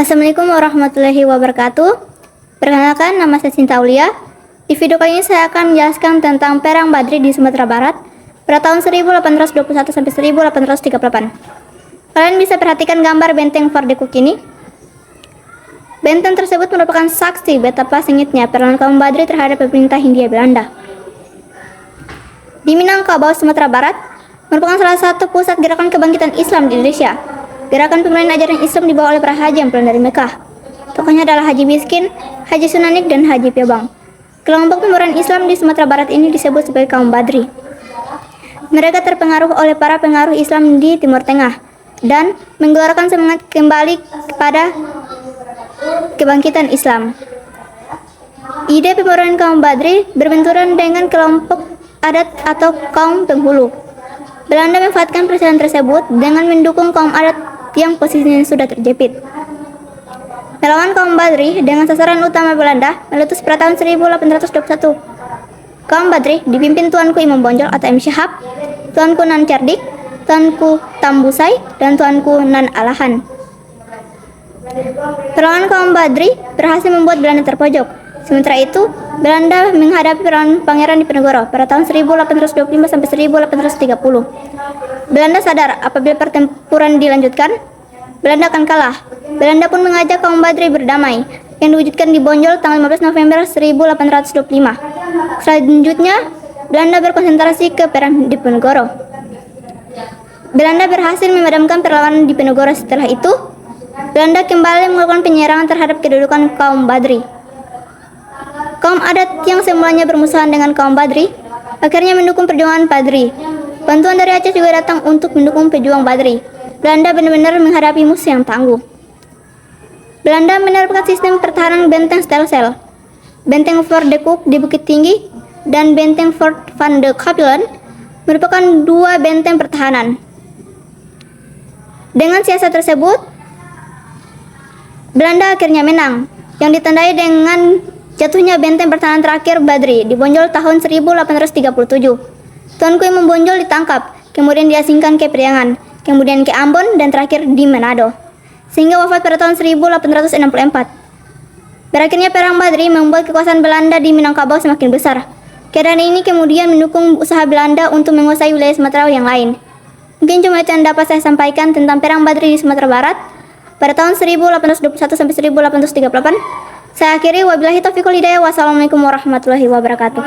Assalamualaikum warahmatullahi wabarakatuh. Perkenalkan, nama saya Sinta Aulia. Di video kali ini saya akan menjelaskan tentang Perang Badri di Sumatera Barat pada tahun 1821 sampai 1838. Kalian bisa perhatikan gambar benteng Fort de Cook ini. Benteng tersebut merupakan saksi betapa sengitnya perangan kaum Badri terhadap pemerintah Hindia Belanda. Di Minangkabau, Sumatera Barat, merupakan salah satu pusat gerakan kebangkitan Islam di Indonesia. Gerakan pemberian ajaran Islam dibawa oleh para haji yang pulang dari Mekah. Tokohnya adalah Haji Miskin, Haji Sunanik, dan Haji Piabang. Kelompok pemberian Islam di Sumatera Barat ini disebut sebagai kaum Badri. Mereka terpengaruh oleh para pengaruh Islam di Timur Tengah dan menggelorakan semangat kembali kepada kebangkitan Islam. Ide pemberian kaum Badri berbenturan dengan kelompok adat atau kaum penghulu. Belanda memanfaatkan percakapan tersebut dengan mendukung kaum adat yang posisinya sudah terjepit. Melawan kaum Badri dengan sasaran utama Belanda meletus pada tahun 1821. Kaum Badri dipimpin Tuanku Imam Bonjol atau M. Syahab, Tuanku Nan Cerdik, Tuanku Tambusai, dan Tuanku Nan Alahan. Perlawanan kaum Badri berhasil membuat Belanda terpojok. Sementara itu, Belanda menghadapi perangan Pangeran Diponegoro pada tahun 1825 sampai 1830. Belanda sadar apabila pertempuran dilanjutkan, Belanda akan kalah. Belanda pun mengajak kaum Badri berdamai, yang diwujudkan di Bonjol tanggal 15 November 1825. Selanjutnya, Belanda berkonsentrasi ke Perang Diponegoro. Belanda berhasil memadamkan perlawanan Diponegoro. Setelah itu, Belanda kembali melakukan penyerangan terhadap kedudukan kaum Badri. Kaum adat yang semulanya bermusuhan dengan kaum Badri akhirnya mendukung perjuangan Badri. Bantuan dari Aceh juga datang untuk mendukung pejuang Badri. Belanda benar-benar menghadapi musuh yang tangguh. Belanda menerapkan sistem pertahanan benteng Stelsel, benteng Fort de Cook di Bukit Tinggi, dan benteng Fort van de Kapellen merupakan dua benteng pertahanan. Dengan siasat tersebut, Belanda akhirnya menang, yang ditandai dengan jatuhnya benteng pertahanan terakhir Badri di Bonjol tahun 1837. Tuanku Imam Bonjol ditangkap, kemudian diasingkan ke Priangan, kemudian ke Ambon, dan terakhir di Manado, sehingga wafat pada tahun 1864. Berakhirnya Perang Badri membuat kekuasaan Belanda di Minangkabau semakin besar. Keadaan ini kemudian mendukung usaha Belanda untuk menguasai wilayah Sumatera yang lain. Mungkin cuma itu yang dapat saya sampaikan tentang Perang Badri di Sumatera Barat pada tahun 1821 sampai 1838. Saya akhiri, wabillahi taufiq wal hidayah. Wassalamualaikum warahmatullahi wabarakatuh.